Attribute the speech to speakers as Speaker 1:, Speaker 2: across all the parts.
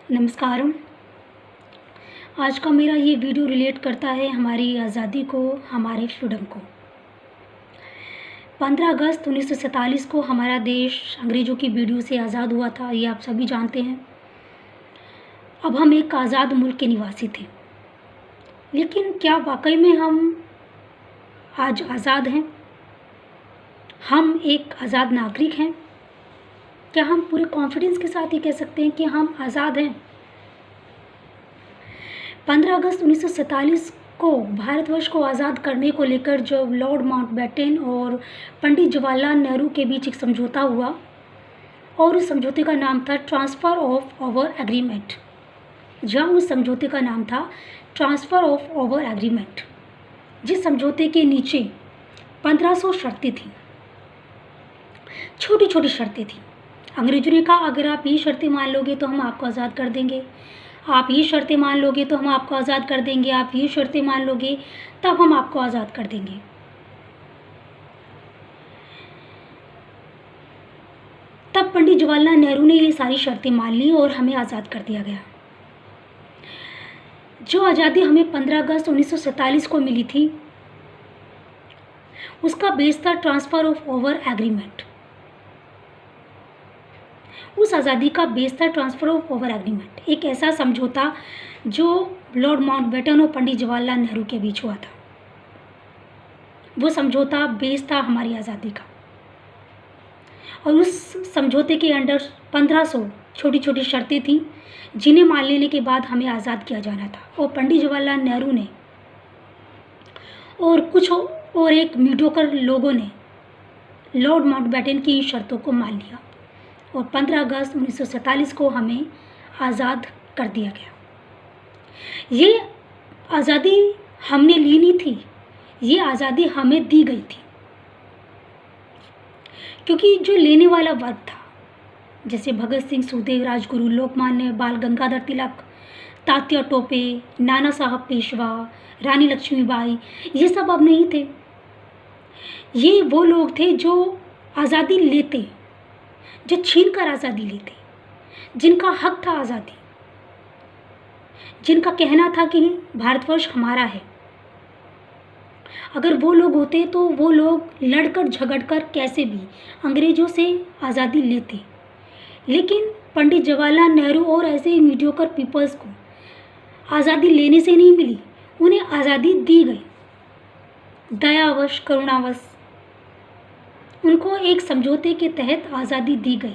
Speaker 1: नमस्कारम। आज का मेरा ये वीडियो रिलेट करता है हमारी आज़ादी को, हमारे फ्रीडम को। 15 अगस्त 1947 को हमारा देश अंग्रेज़ों की बेड़ियों से आज़ाद हुआ था, ये आप सभी जानते हैं। अब हम एक आज़ाद मुल्क के निवासी थे, लेकिन क्या वाकई में हम आज आज़ाद हैं? हम एक आज़ाद नागरिक हैं? क्या हम पूरे कॉन्फिडेंस के साथ ये कह सकते हैं कि हम आज़ाद हैं? 15 अगस्त 1947 को भारतवर्ष को आज़ाद करने को लेकर जब लॉर्ड माउंटबेटन और पंडित जवाहरलाल नेहरू के बीच एक समझौता हुआ और उस समझौते का नाम था ट्रांसफ़र ऑफ आवर एग्रीमेंट। जहाँ उस समझौते का नाम था ट्रांसफ़र ऑफ आवर एग्रीमेंट, जिस समझौते के नीचे 1500 शर्तें थीं, छोटी छोटी शर्तें थीं। अंग्रेजों ने कहा अगर आप ये शर्तें मान लोगे तो हम आपको आज़ाद कर देंगे, आप ये शर्तें मान लोगे तो हम आपको आज़ाद कर देंगे, आप ये शर्तें मान लोगे तब हम आपको आज़ाद कर देंगे। तब पंडित जवाहरलाल नेहरू ने ये सारी शर्तें मान ली और हमें आज़ाद कर दिया गया। जो आज़ादी हमें 15 अगस्त 1947 को मिली थी, उसका बेस था ट्रांसफ़र ऑफ आवर एग्रीमेंट। उस आज़ादी का बेस था ट्रांसफ़र ऑफ आवर एग्रीमेंट, एक ऐसा समझौता जो लॉर्ड माउंटबेटन और पंडित जवाहरलाल नेहरू के बीच हुआ था। वो समझौता बेस था हमारी आज़ादी का, और उस समझौते के अंडर 1500 छोटी छोटी शर्तें थीं जिन्हें मान लेने के बाद हमें आज़ाद किया जाना था। और पंडित जवाहरलाल नेहरू ने और कुछ और एक मीडियोकर लोगों ने लॉर्ड माउंटबेटन की इन शर्तों को मान लिया और 15 अगस्त 1947 को हमें आज़ाद कर दिया गया। ये आज़ादी हमने ली नहीं थी, ये आज़ादी हमें दी गई थी, क्योंकि जो लेने वाला वर्ग था, जैसे भगत सिंह, सुखदेव, राजगुरु, लोकमान्य, बाल गंगाधर तिलक, तात्या टोपे, नाना साहब पेशवा, रानी लक्ष्मीबाई, ये सब अब नहीं थे। ये वो लोग थे जो आज़ादी लेते, जो छीन कर आज़ादी लेते, जिनका हक था आज़ादी, जिनका कहना था कि भारतवर्ष हमारा है। अगर वो लोग होते तो वो लोग लड़कर झगड़कर कैसे भी अंग्रेज़ों से आज़ादी लेते, लेकिन पंडित जवाहरलाल नेहरू और ऐसे ही मीडियोकर पीपल्स को आज़ादी लेने से नहीं मिली, उन्हें आज़ादी दी गई। दयावश, करुणावश उनको एक समझौते के तहत आज़ादी दी गई।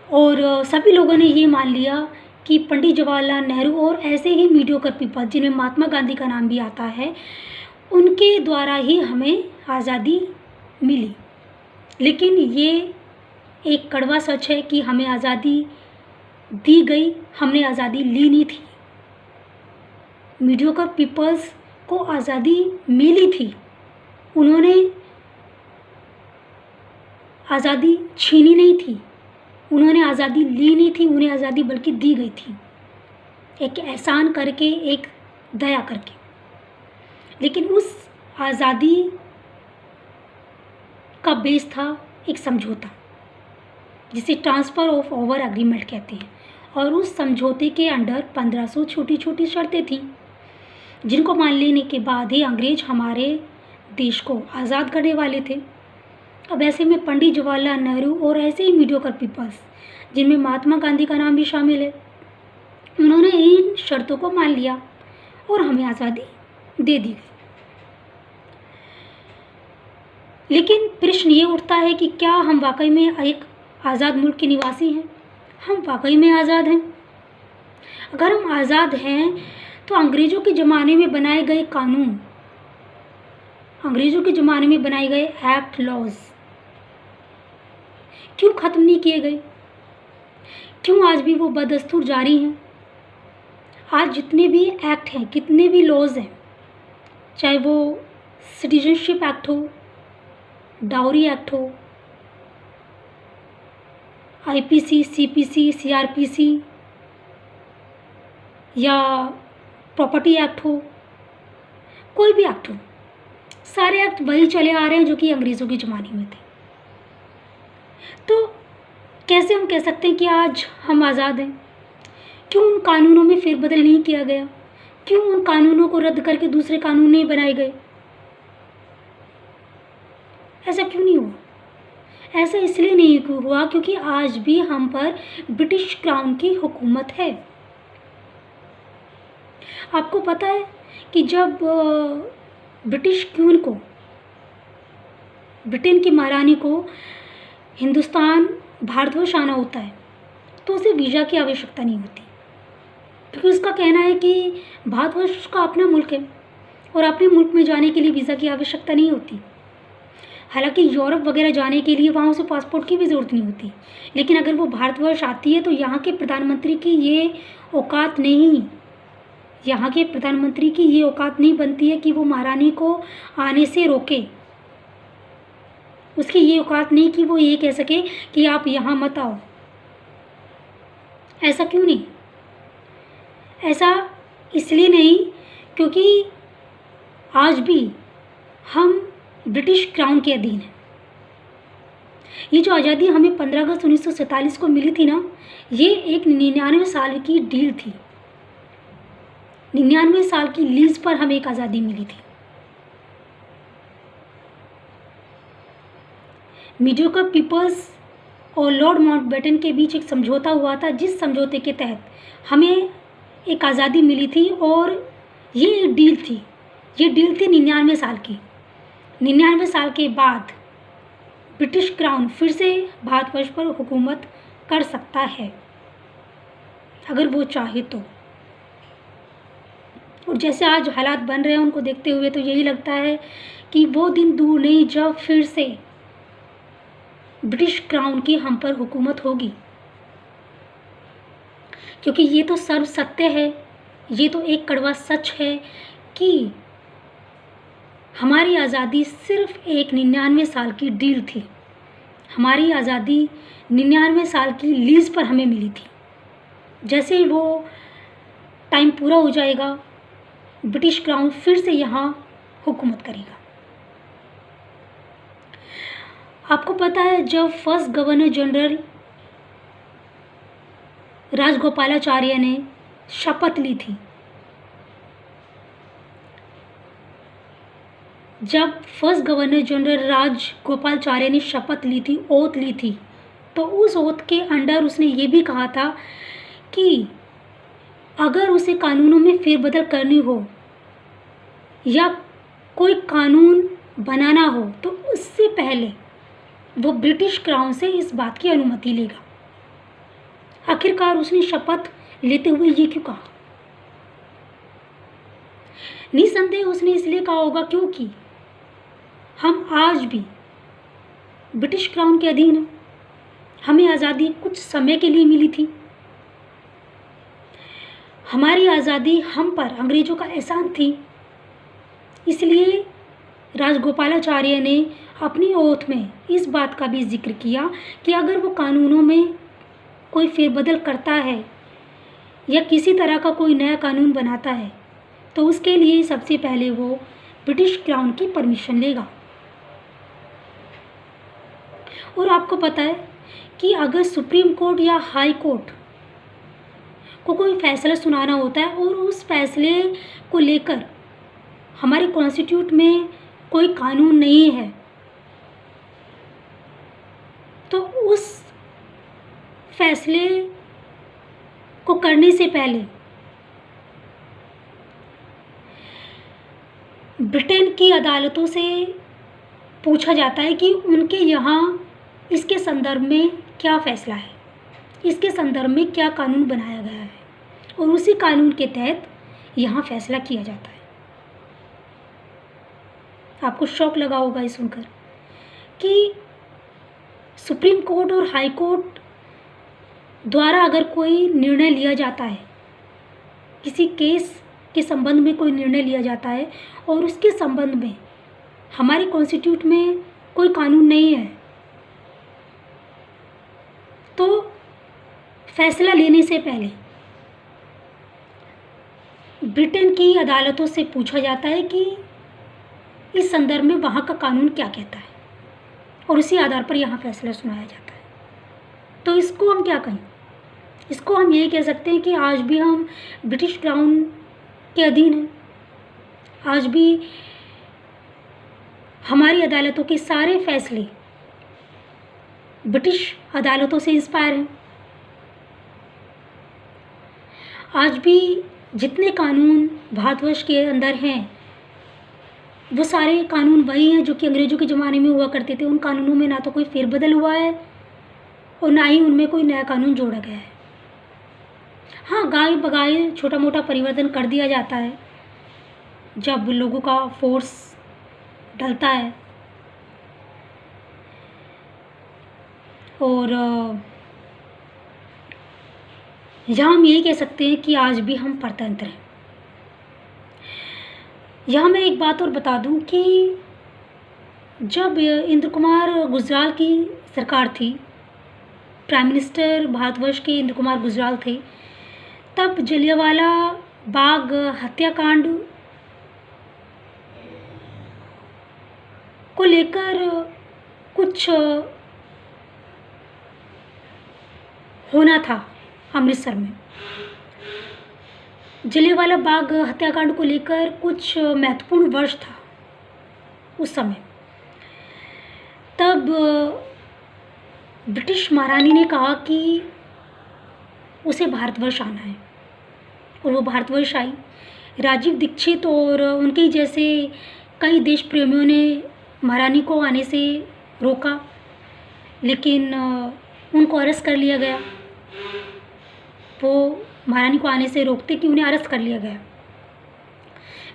Speaker 1: और सभी लोगों ने ये मान लिया कि पंडित जवाहरलाल नेहरू और ऐसे ही मीडियोकर पीपल, जिनमें महात्मा गांधी का नाम भी आता है, उनके द्वारा ही हमें आज़ादी मिली। लेकिन ये एक कड़वा सच है कि हमें आज़ादी दी गई, हमने आज़ादी ली नहीं थी। मीडियोकर पीपल्स को आज़ादी मिली थी, उन्होंने आज़ादी छीनी नहीं थी, उन्होंने आज़ादी ली नहीं थी, उन्हें आज़ादी बल्कि दी गई थी, एक एहसान करके, एक दया करके। लेकिन उस आज़ादी का बेस था एक समझौता, जिसे ट्रांसफ़र ऑफ आवर एग्रीमेंट कहते हैं। और उस समझौते के अंडर 1500 छोटी छोटी शर्तें थीं, जिनको मान लेने के बाद ही अंग्रेज हमारे देश को आज़ाद करने वाले थे। अब ऐसे में पंडित जवाहरलाल नेहरू और ऐसे ही मीडियोकर पीपल्स, जिनमें महात्मा गांधी का नाम भी शामिल है, उन्होंने इन शर्तों को मान लिया और हमें आज़ादी दे दी। लेकिन प्रश्न ये उठता है कि क्या हम वाकई में एक आज़ाद मुल्क के निवासी हैं? हम वाकई में आज़ाद हैं? अगर हम आज़ाद हैं तो अंग्रेज़ों के ज़माने में बनाए गए कानून, अंग्रेज़ों के ज़माने में बनाए गए एक्ट, लॉज क्यों ख़त्म नहीं किए गए? क्यों आज भी वो बदस्तूर जारी हैं? आज जितने भी एक्ट हैं, कितने भी लॉज हैं, चाहे वो सिटीजनशिप एक्ट हो, डाउरी एक्ट हो, आईपीसी, सीपीसी, सीआरपीसी या प्रॉपर्टी एक्ट हो, कोई भी एक्ट हो, सारे एक्ट वही चले आ रहे हैं जो कि अंग्रेज़ों के ज़माने में थे। तो कैसे हम कह सकते हैं कि आज हम आज़ाद हैं? क्यों उन कानूनों में फेरबदल नहीं किया गया? क्यों उन कानूनों को रद्द करके दूसरे कानून नहीं बनाए गए? ऐसा क्यों नहीं हुआ? ऐसा इसलिए नहीं हुआ क्योंकि आज भी हम पर ब्रिटिश क्राउन की हुकूमत है। आपको पता है कि जब ब्रिटिश क्वीन को, ब्रिटेन की महारानी को हिंदुस्तान भारतवर्ष आना होता है तो उसे वीज़ा की आवश्यकता नहीं होती, क्योंकि उसका कहना है कि भारतवर्ष उसका अपना मुल्क है और अपने मुल्क में जाने के लिए वीज़ा की आवश्यकता नहीं होती। हालांकि यूरोप वगैरह जाने के लिए वहाँ उसे पासपोर्ट की भी ज़रूरत नहीं होती, लेकिन अगर वो भारतवर्ष आती है तो यहाँ के प्रधानमंत्री की ये औकात नहीं, यहाँ के प्रधानमंत्री की ये औकात नहीं बनती है कि वो महारानी को आने से रोके। उसकी ये औकात नहीं कि वो ये कह सके कि आप यहाँ मत आओ। ऐसा क्यों नहीं? ऐसा इसलिए नहीं क्योंकि आज भी हम ब्रिटिश क्राउन के अधीन हैं। ये जो आज़ादी हमें 15 अगस्त 1947 को मिली थी ना, ये एक 99 साल की डील थी। 99 साल की लीज पर हमें एक आज़ादी मिली थी। मीडियोकर पीपल्स और लॉर्ड माउंटबेटन के बीच एक समझौता हुआ था, जिस समझौते के तहत हमें एक आज़ादी मिली थी और ये एक डील थी। ये डील थी 99 साल की। 99 साल के बाद ब्रिटिश क्राउन फिर से भारतवर्ष पर हुकूमत कर सकता है अगर वो चाहे तो। और जैसे आज हालात बन रहे हैं उनको देखते हुए तो यही लगता है कि वो दिन दूर नहीं जब फिर से ब्रिटिश क्राउन की हम पर हुकूमत होगी, क्योंकि ये तो सर्व सत्य है, ये तो एक कड़वा सच है कि हमारी आज़ादी सिर्फ एक 99 साल की डील थी। हमारी आज़ादी 99 साल की लीज पर हमें मिली थी। जैसे ही वो टाइम पूरा हो जाएगा, ब्रिटिश क्राउन फिर से यहाँ हुकूमत करेगा। आपको पता है जब फर्स्ट गवर्नर जनरल राजगोपालाचार्य ने शपथ ली थी, जब फर्स्ट गवर्नर जनरल राजगोपालाचार्य ने शपथ ली थी, ओथ ली थी, तो उस ओथ के अंडर उसने ये भी कहा था कि अगर उसे कानूनों में फेरबदल करनी हो या कोई कानून बनाना हो तो उससे पहले वो ब्रिटिश क्राउन से इस बात की अनुमति लेगा। आखिरकार उसने शपथ लेते हुए ये क्यों कहा? निसंदेह उसने इसलिए कहा होगा क्योंकि हम आज भी ब्रिटिश क्राउन के अधीन हैं। हमें आज़ादी कुछ समय के लिए मिली थी। हमारी आज़ादी हम पर अंग्रेज़ों का एहसान थी, इसलिए राजगोपालाचार्य ने अपनी ओथ में इस बात का भी जिक्र किया कि अगर वो कानूनों में कोई फेरबदल करता है या किसी तरह का कोई नया कानून बनाता है तो उसके लिए सबसे पहले वो ब्रिटिश क्राउन की परमिशन लेगा। और आपको पता है कि अगर सुप्रीम कोर्ट या हाई कोर्ट को कोई फैसला सुनाना होता है और उस फैसले को लेकर हमारे कॉन्स्टिट्यूट में कोई कानून नहीं है, तो उस फैसले को करने से पहले ब्रिटेन की अदालतों से पूछा जाता है कि उनके यहाँ इसके संदर्भ में क्या फ़ैसला है, इसके संदर्भ में क्या कानून बनाया गया है, और उसी कानून के तहत यहाँ फैसला किया जाता है। आपको शौक लगा होगा ये सुनकर कि सुप्रीम कोर्ट और हाई कोर्ट द्वारा अगर कोई निर्णय लिया जाता है, किसी केस के संबंध में कोई निर्णय लिया जाता है और उसके संबंध में हमारे कॉन्स्टिट्यूट में कोई कानून नहीं है, तो फैसला लेने से पहले ब्रिटेन की अदालतों से पूछा जाता है कि इस संदर्भ में वहाँ का कानून क्या कहता है, और उसी आधार पर यहाँ फैसला सुनाया जाता है। तो इसको हम क्या कहें? इसको हम यही कह सकते हैं कि आज भी हम ब्रिटिश क्राउन के अधीन हैं। आज भी हमारी अदालतों के सारे फैसले ब्रिटिश अदालतों से इंस्पायर हैं। आज भी जितने कानून भारतवर्ष के अंदर हैं वो सारे कानून वही हैं जो कि अंग्रेज़ों के ज़माने में हुआ करते थे। उन कानूनों में ना तो कोई फेरबदल हुआ है और ना ही उनमें कोई नया कानून जोड़ा गया है। हाँ, गाय बगाए छोटा मोटा परिवर्तन कर दिया जाता है जब लोगों का फोर्स ढलता है। और यहाँ हम यही कह सकते हैं कि आज भी हम परतंत्र हैं। यहाँ मैं एक बात और बता दूं कि जब इंद्र कुमार गुजराल की सरकार थी, प्राइम मिनिस्टर भारतवर्ष के इंद्र कुमार गुजराल थे, तब जलियांवाला बाग हत्याकांड को लेकर कुछ होना था अमृतसर में। जलियांवाला बाग हत्याकांड को लेकर कुछ महत्वपूर्ण वर्ष था उस समय। तब ब्रिटिश महारानी ने कहा कि उसे भारतवर्ष आना है और वो भारतवर्ष आई। राजीव दीक्षित और उनके जैसे कई देश प्रेमियों ने महारानी को आने से रोका, लेकिन उनको अरेस्ट कर लिया गया। वो महारानी को आने से रोकते कि उन्हें अरेस्ट कर लिया गया।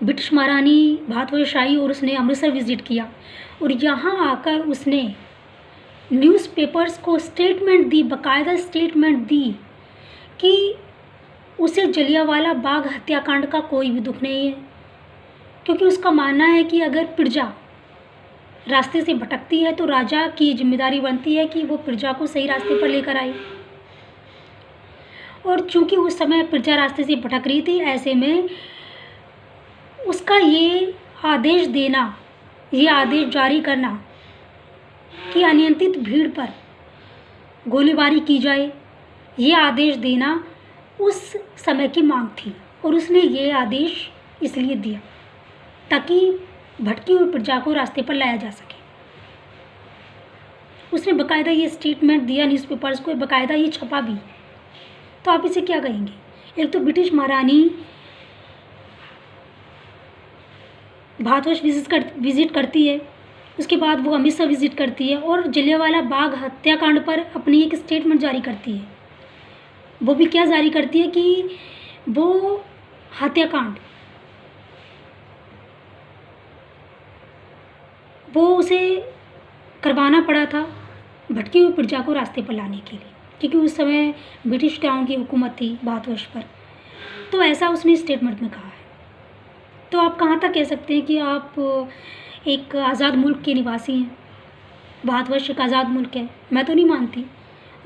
Speaker 1: ब्रिटिश महारानी भारतवर्ष आई और उसने अमृतसर विज़िट किया और यहाँ आकर उसने न्यूज़पेपर्स को स्टेटमेंट दी, बाकायदा स्टेटमेंट दी कि उसे जलियांवाला बाग हत्याकांड का कोई भी दुख नहीं है, क्योंकि उसका मानना है कि अगर प्रजा रास्ते से भटकती है तो राजा की जिम्मेदारी बनती है कि वो प्रजा को सही रास्ते पर लेकर आए। और चूंकि उस समय प्रजा रास्ते से भटक रही थी, ऐसे में उसका ये आदेश देना, ये आदेश जारी करना कि अनियंत्रित भीड़ पर गोलीबारी की जाए, ये आदेश देना उस समय की मांग थी। और उसने ये आदेश इसलिए दिया ताकि भटकी हुई प्रजा को रास्ते पर लाया जा सके। उसने बाकायदा ये स्टेटमेंट दिया न्यूज़पेपर्स को, बाकायदा ये छपा भी। तो आप इसे क्या कहेंगे? एक तो ब्रिटिश महारानी भारतवर्ष विजिट करती है, उसके बाद वो अमृतसर विजिट करती है और जलियांवाला बाग हत्याकांड पर अपनी एक स्टेटमेंट जारी करती है। वो भी क्या जारी करती है कि वो हत्याकांड वो उसे करवाना पड़ा था भटकी हुई प्रजा को रास्ते पर लाने के लिए, क्योंकि उस समय ब्रिटिश क्राउन की हुकूमत थी भारतवर्ष पर। तो ऐसा उसने स्टेटमेंट में कहा है। तो आप कहाँ तक कह सकते हैं कि आप एक आज़ाद मुल्क के निवासी हैं? भारतवर्ष एक आज़ाद मुल्क है? मैं तो नहीं मानती,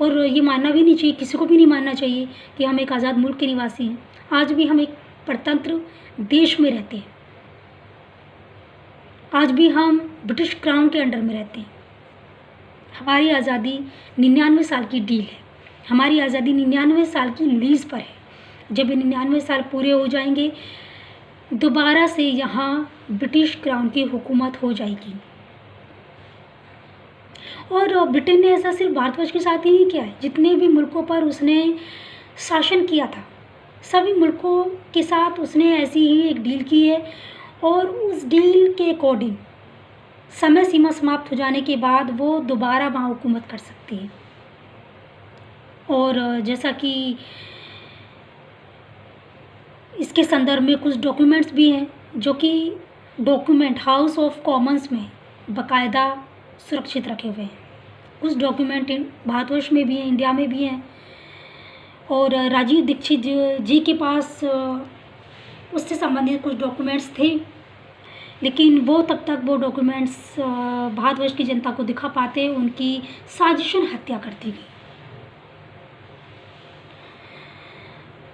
Speaker 1: और ये मानना भी नहीं चाहिए, किसी को भी नहीं मानना चाहिए कि हम एक आज़ाद मुल्क के निवासी हैं। आज भी हम एक परतंत्र देश में रहते हैं। आज भी हम ब्रिटिश क्राउन के अंडर में रहते हैं। हमारी आज़ादी 99 साल की डील है, हमारी आज़ादी 99 साल की लीज़ पर है। जब ये 99 साल पूरे हो जाएंगे, दोबारा से यहाँ ब्रिटिश क्राउन की हुकूमत हो जाएगी। और ब्रिटेन ने ऐसा सिर्फ भारतवर्ष के साथ ही नहीं किया है, जितने भी मुल्कों पर उसने शासन किया था, सभी मुल्कों के साथ उसने ऐसी ही एक डील की है। और उस डील के अकॉर्डिंग समय सीमा समाप्त हो जाने के बाद वो दोबारा वहाँ हुकूमत कर सकती है। और जैसा कि इसके संदर्भ में कुछ डॉक्यूमेंट्स भी हैं, जो कि डॉक्यूमेंट हाउस ऑफ कॉमन्स में बाकायदा सुरक्षित रखे हुए हैं। कुछ डॉक्यूमेंट भारतवर्ष में भी हैं, इंडिया में भी हैं। और राजीव दीक्षित जी के पास उससे संबंधित कुछ डॉक्यूमेंट्स थे, लेकिन वो तब तक वो डॉक्यूमेंट्स भारतवर्ष की जनता को दिखा पाते, उनकी साजिशन हत्या कर दी गई।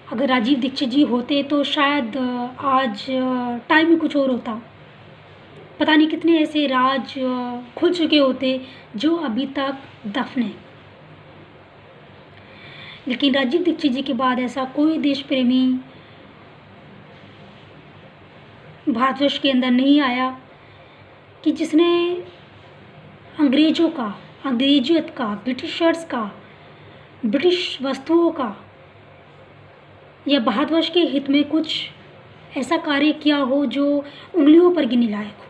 Speaker 1: अगर राजीव दीक्षित जी होते तो शायद आज टाइम ही कुछ और होता। पता नहीं कितने ऐसे राज खुल चुके होते जो अभी तक दफन हैं। लेकिन राजीव दीक्षित जी के बाद ऐसा कोई देश प्रेमी भारतवर्ष के अंदर नहीं आया कि जिसने अंग्रेज़ों का, अंग्रेजियत का, ब्रिटिशर्स का, ब्रिटिश वस्तुओं का या भारतवर्ष के हित में कुछ ऐसा कार्य किया हो जो उंगलियों पर गिनने लायक हो।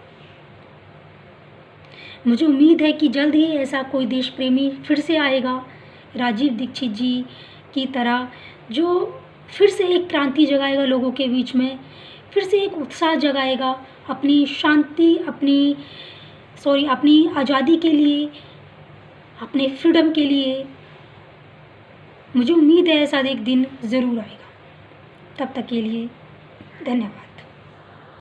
Speaker 1: मुझे उम्मीद है कि जल्द ही ऐसा कोई देश प्रेमी फिर से आएगा राजीव दीक्षित जी की तरह, जो फिर से एक क्रांति जगाएगा लोगों के बीच में, फिर से एक उत्साह जगाएगा अपनी शांति, अपनी आज़ादी के लिए, अपने फ्रीडम के लिए। मुझे उम्मीद है ऐसा एक दिन ज़रूर आएगा। तब तक के लिए धन्यवाद।